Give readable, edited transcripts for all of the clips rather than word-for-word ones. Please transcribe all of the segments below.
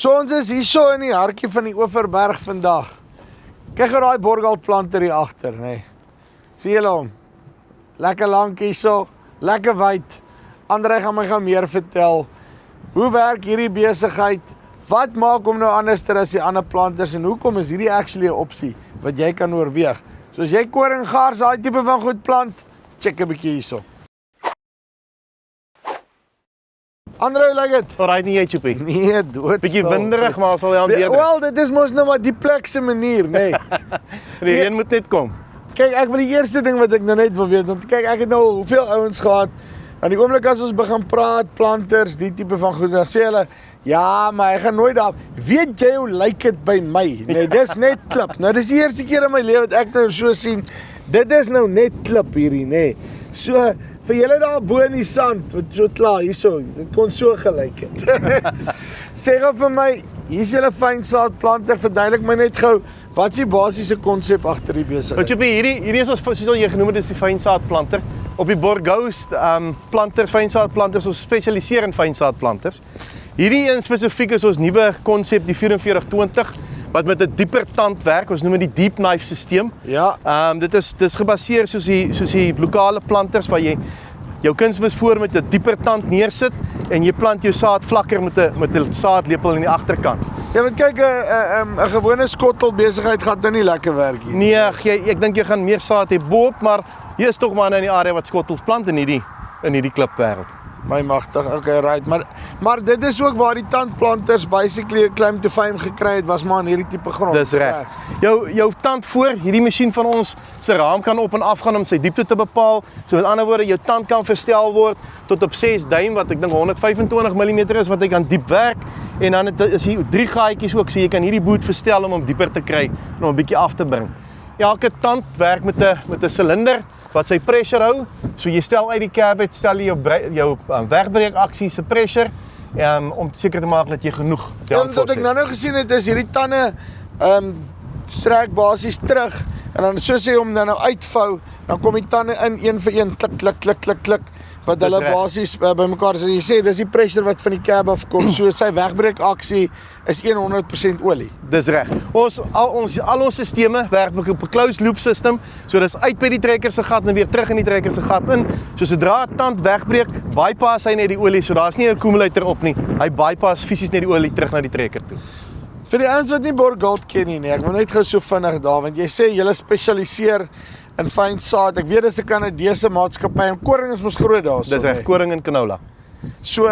So ons is hier so in die hartjie van die Oeverberg vandag. Kyk hoe daai borgalplanter hier agter, nê. Sien julle hom? Lekker lank hier so, lekker wyd. André gaan my meer vertel. Hoe werk hierdie besigheid? Wat maak hom nou anders as die ander planters en hoekom is hierdie actually 'n opsie wat jy kan oorweeg? So as jy koringgaars, daai tipe van goed plant, check 'n bietjie hierso. André, hoe lyk dit? Alright, nie jy, Choepie. Nee, dood. Bietjie winderig, maar sal jy hanteer. Wel, dit is mos nou maar die plekse manier, nê. Die reën moet net kom. Kyk, ek wil die eerste ding wat ek nou net wil weet, want kyk, ek het nou hoeveel ouens gehad. Aan die oomblik as ons begin praat, planters, die tipe van goed, dan sê hulle, ja, maar hy gaan nooit daar. Weet jy hoe lyk dit by my? Nee, dis net klip. Nou dis die eerste keer in my lewe wat ek nou so sien. Dit is nou net klip hierdie, nê. So vir julle daar bo in die sand, wat so klaar hierso, dit kon so gelyk het. Sê gou vir my, hier's julle fynsaadplanter, verduidelik my net gou, wat is die basiese konsep agter die besigheid? Choepie, hierdie is ons, soos al jy genoem het, is die fynsaadplanter. Op die Borgous planters, fynsaadplanters, ons spesialiseer in fynsaadplanters. Hierdie een spesifiek is ons nuwe konsep, die 4420, wat met 'n dieper tand werk. Ons noem dit die deep knife stelsel. Ja. Dit is gebaseer soos die lokale planters waar jy jou kunsmis voor met 'n dieper tand neersit en jy plant jou saad vlakker met 'n saadlepel aan die agterkant. Ja, want kyk, 'n gewone skottel besigheid gaan nou nie lekker werk hier. Nee, ek dink jy gaan meer saad hê bo-op, maar hier is tog maar in die area wat skottels plant in hierdie klipwêreld. My magtig, okay, right. Maar dit is ook waar die tandplanters basically 'n claim to fame gekry het, was maar in hierdie tipe grond. Dis reg. Jou tand voor, hierdie masjien van ons se raam kan op en af gaan om sy diepte te bepaal. So met ander woorde, jou tand kan verstel word tot op 6 duim wat ek dink 125 mm is wat hy kan diep werk. En dan is hier 3 gaatjies ook, so jy kan hierdie boot verstel om hom dieper te kry en hom 'n bietjie af te bring. Elke tand werk met 'n silinder wat sy pressure hou. So jy stel uit die cabinet, stel jy jou wegbreekaksie se pressure om seker te maak dat jy genoeg downforce het. Wat ek nou gesien het is hierdie tande trek basies terug en dan soos hy hom dan nou uitvou, dan kom die tande in een vir een klik klik klik klik klik wat hulle basies bymekaar, so jy sê dis die pressure wat van die cab af kom. So sy wegbreekaksie is 100% olie. Dis reg. Al ons sisteme werk op 'n closed loop system, so dis uit by die trekker se gat en weer terug in die trekker se gat in. So sodra 'n tand wegbreek, bypass hy net die olie, so daar's nie 'n accumulator op nie. Hy bypass fisies net die olie terug na die trekker toe. Vir die ouens wat nie Borgalt ken nie, ek wil net gou so vinnig daar, want jy sê julle spesialiseer in fynsaad. Ek weet dis 'n Kanadese maatskappy en koring is mos groot daarso. Dis reg, koring en canola. So,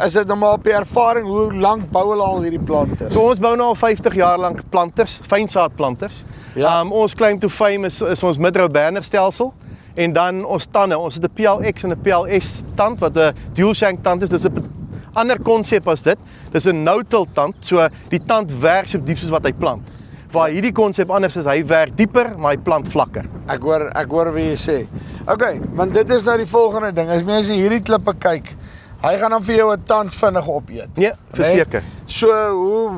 is dit nou maar op die ervaring, hoe lank bou hulle al hierdie planters? So ons bou nou al 50 jaar lank planters, fynsaadplanters. Ja. Ons claim to fame is ons Midrow-Banner stelsel. En dan ons tande, ons het 'n PLX en 'n PLS tand wat 'n dual shank tand is. Dis 'n ander konsep as dit. Dis 'n no-till tand, so die tand werk so diep soos wat hy plant. Waar hierdie konsep anders is, hy werk dieper, maar hy plant vlakker. Ek hoor wat jy sê. Okay, want dit is nou die volgende ding. As mense hierdie klippe kyk, hy gaan dan vir jou 'n tand vinnig opeet. Nee, verseker. So,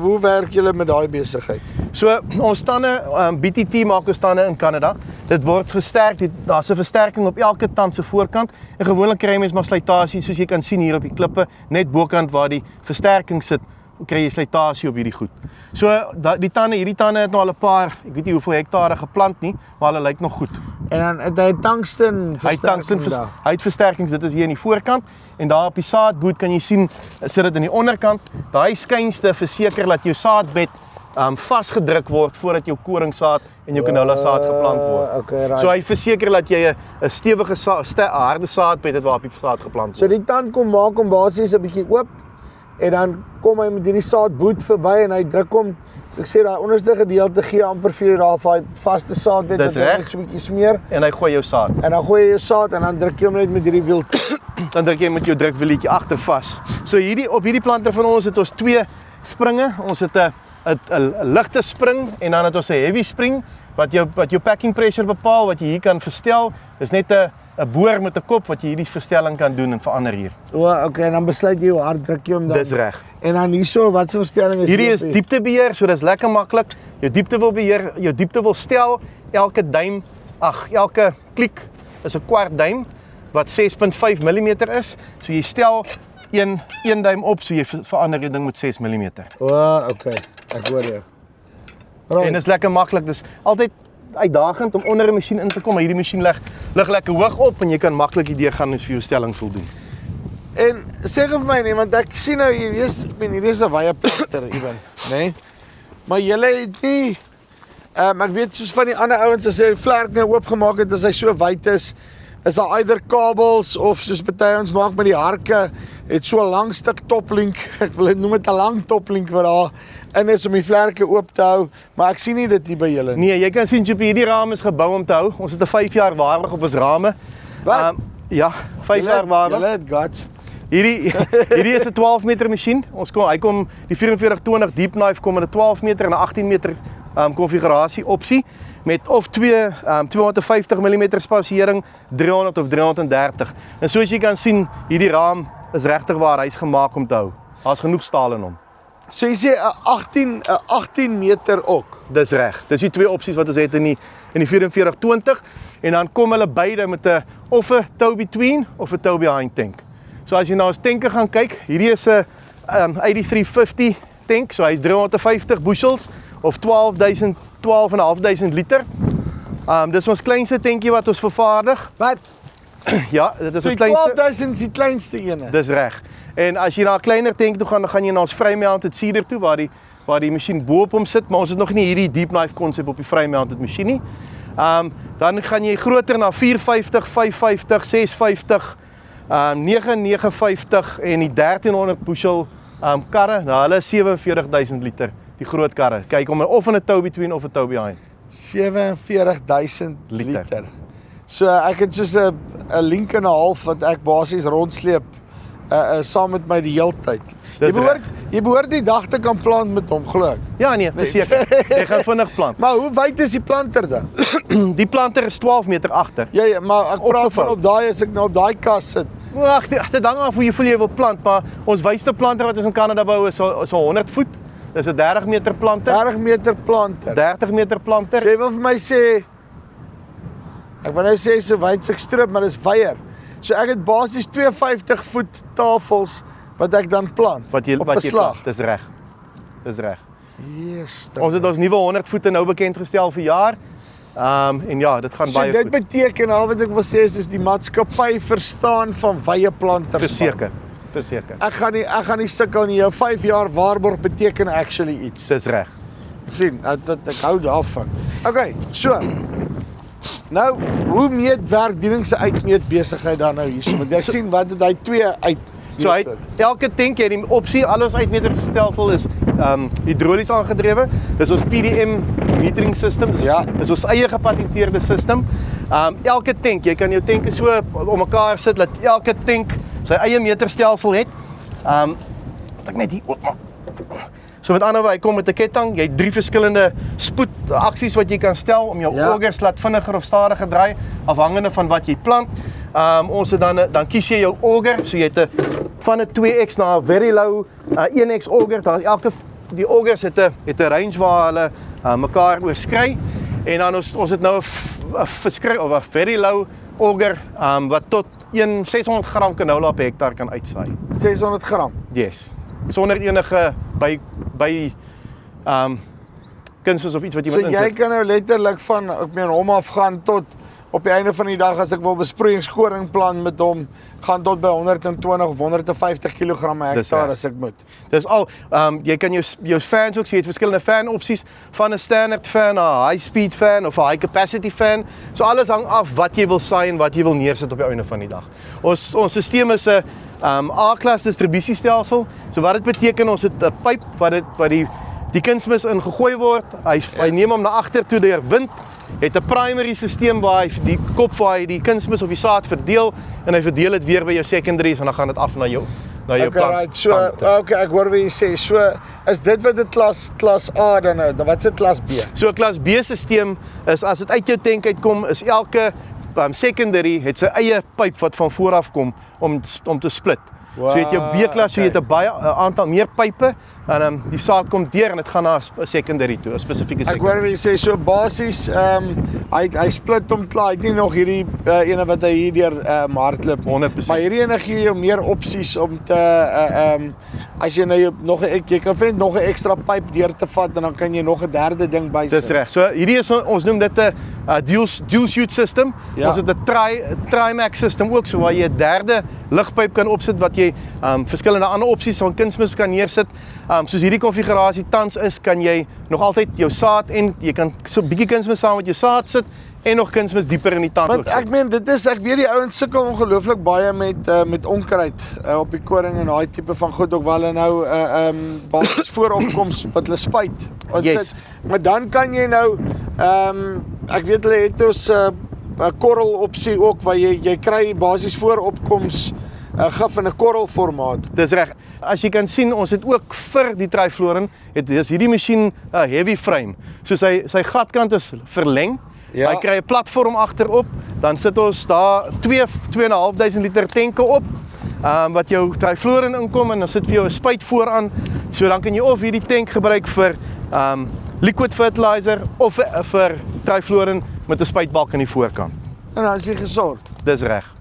hoe werk julle met daai besigheid? So, ons tande, BTT maak ons tande in Kanada. Dit word versterk, daar's 'n versterking op elke tand se voorkant. En gewoonlik kry mens maar slytasie, soos jy kan sien hier op die klippe, net bokant waar die versterking sit, kry jy slytasie op hierdie goed. So, hierdie tande het nou al 'n paar, ek weet nie hoeveel hektare geplant nie, maar hulle lyk nog goed. En dan het hy tungsten versterking. Hy het versterkings, dit is hier in die voorkant. En daar op die saadboot kan jy sien, sit dit in die onderkant. Daai skynste verseker dat jou saadbed vasgedruk word voordat jou koringsaad en jou canola saad geplant word. Okay, right. So hy verseker dat jy 'n stewige harde saadbed het waarop die saad geplant word. So die tand maak hom basies 'n bietjie oop en dan kom hy met hierdie saadboot verby en hy druk hom. So ek sê daai onderste gedeelte gee amper vir jou daai vaste saadbed wat jy net so 'n bietjie smeer en hy gooi jou saad. En dan gooi jy jou saad en dan druk jy hom net met hierdie wiel. Dan druk jy met jou drukwielietjie agter vas. So op hierdie planter van ons het ons 2 springe. Ons het 'n ligte spring en dan het ons 'n heavy spring wat jou packing pressure bepaal, wat jy hier kan verstel. Dis net 'n boor met 'n kop wat jy hierdie verstelling kan doen en verander hier. Okay, en dan besluit jy hoe hard druk jy hom dan. Dis reg. En dan hierso, wat se verstelling is hierdie? Hierdie is dieptebeheer, so dis lekker maklik. Jou diepte wil beheer, jou diepte wil stel. Elke klik is 'n kwart duim wat 6.5 mm is. So jy stel een duim op, so jy verander die ding met 6 mm. Okay, ek hoor jou. En dit is lekker maklik, dis altyd uitdagend om onder 'n masjien in te kom, maar hierdie masjien lig lekker hoog op en jy kan maklik hierdeur gaan as vir jou stellings wil doen. En sê vir my nie, want ek sien nou hier is, hier is 'n wye planter ewen, né? Maar julle het nie ek weet soos van die ander ouens as hy die vlerk nou oopgemaak het as hy so wyd is daar either kabels of soos party ons maak met die harke het so 'n lang stuk toplink. Ek wil dit noem dit 'n lang toplink wat daar in is om die vlerke oop te hou, maar ek sien nie dit hier by julle nie. Nee, jy kan sien Chippy, hierdie raam is gebou om te hou. Ons het 'n 5 jaar waarborg op ons rame. Wat? Ja, 5 jaar waarborg. Julle het guts. Hierdie is 'n 12 meter masjien. Hy kom die 4420 deep knife kom in 'n 12 meter en 'n 18 meter konfigurasie opsie met of 250 mm spasiering, 300 of 330. En soos jy kan sien, hierdie raam is regtig waar hy's gemaak om te hou. Daar's genoeg staal in hom. So jy sê 'n 18 meter ook. Dis reg. Dis die twee opsies wat ons het in die 4420 en dan kom hulle beide met 'n of 'n tow between of 'n tow behind tank. So as jy na ons tanke gaan kyk, hierdie is 'n 8350 tank, so hy's 350 bushels of 12.500 liter. Dis ons kleinste tankie wat ons vervaardig. Wat? Ja, dit is So ons kleinste. 12.000 is die kleinste ene. Dis reg. En as jy na 'n kleiner tank toe gaan, dan gaan jy na ons vry-mounted seeder toe waar die masjien bo op hom sit, maar ons het nog nie hierdie deep knife konsep op die vry-mounted masjien nie. Dan gaan jy groter na 450, 550, 650, 950 en die 1300 bushel karre, nou hulle is 47.000 liter, die groot karre. Kyk om of in 'n tow between of 'n tow behind. 47.000 liter. So ek het soos 'n link en 'n half wat ek basies rondsleep saam met my die heeltyd. Jy behoort die dag te kan plant met hom, glo ek. Ja nee, verseker. Jy gaan vinnig plant. Maar hoe wyd is die planter dan? Die planter is 12 meter agter. Ja, maar ek praat van op daai as ek nou op daai kas sit. Ag, dit hang af hoe jy voel jy wil plant, maar ons wysste planter wat ons in Kanada bou is 100 voet. Dis 'n 30 meter planter. 30 meter planter. 30 meter planter. Jy wil vir my sê ek wil nou sê so wyd so ek strip, maar dis wyer. So ek het basies 250 voet tafels wat ek dan plant Wat jy beslag. Dis reg. Dis reg. Yes. Ons het ons nuwe 100 voete nou bekend gestel vir jaar. En ja, dit gaan So baie dit goed. beteken al wat ek wil sê is die maatskappy verstaan van wye planters. Verseker. Verseker. Ek gaan nie sukkel nie. Jou 5 jaar waarborg beteken actually iets. Dis reg. Sien, ek hou daarvan. Okay, so. Nou, hoe werk Diening se uitmeet besigheid dan nou hierso? Want ek sien wat het hy 2 uit. So elke tank het die opsie, al ons uitmeterstelsel is hidrolies aangedrewe. Dis ons PDM metering system. Dis ons eie gepatenteerde system. Elke tank, jy kan jou tanke so om mekaar sit dat elke tank sy eie meterstelsel het. Wat ek net hier oop maak. So met ander woorde, hy kom met 'n ketting, jy het 3 verskillende spoed aksies wat jy kan stel om jou augers laat vinniger of stadiger draai afhangende van wat jy plant. Ons het dan kies jy jou auger, so jy het van 'n 2x na 'n very low 1x auger. Daar die augers het 'n range waar hulle mekaar oorskry en dan ons het nou 'n very low auger wat tot 600 gram canola per hektaar kan uitsaai. 600 gram. Yes. Sonder enige by kunsmis of iets wat jy moet insit. So jy kan nou letterlik van hom af gaan tot op die einde van die dag as ek wil besproeiingskoring plan met hom gaan tot by 120 of 150 kg per hektaar as ek moet. Dis al jy kan jou fans ook sien, jy het verskillende fan opsies van 'n standard fan na 'n high speed fan of 'n high capacity fan. So alles hang af wat jy wil saai en wat jy wil neersit op die einde van die dag. Ons stelsel is 'n A-klas distribusiestelsel. So wat dit beteken, ons het 'n pyp wat die kunsmis in gegooi word. Hy neem hom na agter toe deur wind. Het 'n primary stelsel waar hy die kop waar hy die kunsmis of die saad verdeel en hy verdeel dit weer by jou secondaries en dan gaan dit af na jou Okay, right. So okay, ek hoor wat jy sê. So is dit wat dit klas A dan wat is klas B? So klas B stelsel is as dit uit jou tank uitkom, is elke secondary het sy eie pyp wat van voor af kom om te split. So jy het jou B-klas, so jy het 'n baie aantal meer pype en die saad kom deur en dit gaan na 'n secondary toe, 'n spesifieke Ek secondary. hoor wat jy sê, so basies, hy split hom klaar, hy het nie nog hierdie ene wat hy hier deur hardloop. 100%. Maar hierdie ene gee jou meer opsies om te, as jy nou jy kan vind nog 'n ekstra pyp deur te vat en dan kan jy nog 'n derde ding bysit. Dis reg. So hierdie is ons noem dit 'n dual chute system. Ja. Ons het 'n Trimax system ook, so waar jy 'n derde ligpyp kan opsit wat jy verskillende ander opsies van kunsmis kan neersit. Soos hierdie konfigurasie tans is, kan jy nog altyd jou saad en jy kan so 'n bietjie kunsmis saam met jou saad sit en nog kunsmis dieper in die tand ook Want sit. ek meen ek weet die ouens sukkel ongelooflik baie met onkruid op die koring en daai tipe van goed ook wel en nou basies vooropkoms wat hulle spuit. Yes. Maar dan kan jy nou ek weet hulle het ons 'n korrel opsie ook waar jy kry basies vooropkoms gif in 'n korrelformaat. Dis reg. As jy kan sien, ons het ook vir die Triflorin, dis hierdie masjien 'n heavy frame. So sy gatkant is verleng. Ja. Hy kry 'n platform agterop, dan sit ons daar 2.500 liter tanke op. Wat jou Triflorin inkom en dan sit vir jou 'n spuit vooraan. So dan kan jy of hierdie tank gebruik vir liquid fertilizer of vir Triflorin met 'n spuitbalk aan die voorkant. En dan is jy gesorg. Dis reg.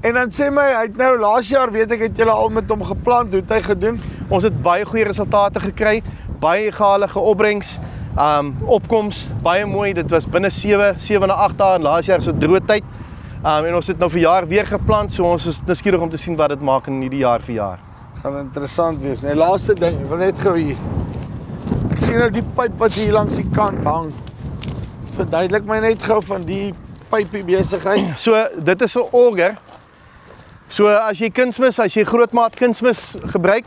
En dan sê my, hy het nou laas jaar weet ek het julle al met hom geplant, hoe het hy gedoen? Ons het baie goeie resultate gekry, baie gehalige opbrengs, opkoms, baie mooi. Dit was binne 7 na 8 dae en laas jaar is dit droë tyd. En ons het nou vir jaar weer geplant, so ons is nuuskierig om te sien wat dit maak in hierdie jaar vir jaar. Gaan interessant wees. Nee, laaste ding, ek wil net gou hier. Ek sien nou die pyp wat hier langs die kant hang. Verduidelik my net gou van die pypie besigheid. So dit is 'n auger. So as jy kunsmis, as jy grootmaat kunsmis gebruik,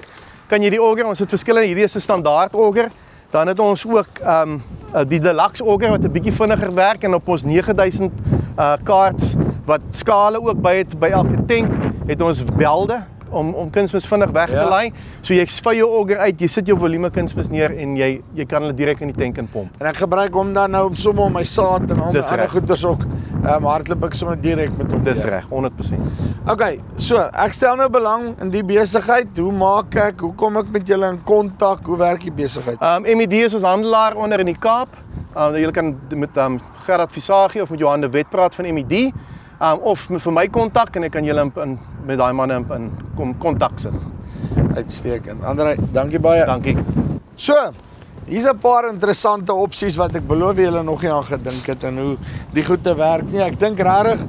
kan jy die auger, ons het verskillende, hierdie is 'n standaard auger. Dan het ons ook die deluxe auger wat 'n bietjie vinniger werk en op ons 9000 kaarts wat skale ook by het by elke tank, het ons belde om kunsmis vinnig weg te lei. So jy vou jou auger uit, jy sit jou volume kunsmis neer en jy kan hulle direk in die tank inpomp. En ek gebruik hom dan nou om sommer om my saad en al my Dis ander reg. goeders ook. Hardloop ek sommer direk met hom. Dis deur. reg, 100%. Okay, so ek stel nou belang in die besigheid. Hoe kom ek met julle in kontak? Hoe werk die besigheid? MED is ons handelaar onder in die Kaap. Julle kan met Gerard Visagie of met Johan de Wet praat van MED. Of vir my kontak en ek kan julle met daai manne in kontak sit. Uitstekend. Andrei, dankie baie. Dankie. So, hier's 'n paar interessante opsies wat ek beloof julle nog nie aan gedink het en hoe die goed te werk nie. Ek dink regtig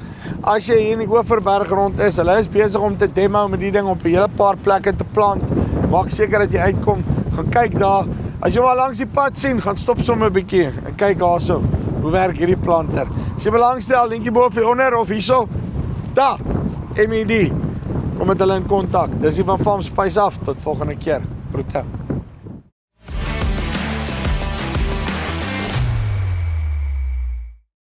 as jy hier in die Oeverberg rond is, hulle is besig om te demo met die ding op 'n hele paar plekke te plant. Maak seker dat jy uitkom, gaan kyk daar. As jy maar langs die pad sien, gaan stop sommer 'n bietjie en kyk daarso. Hoe werk hierdie planter? As jy belangstel, linkie bo of hieronder of hierso. Daar. MED. Kom met hulle in kontak. Dis hier van Farm Spice af. Tot volgende keer. Groete.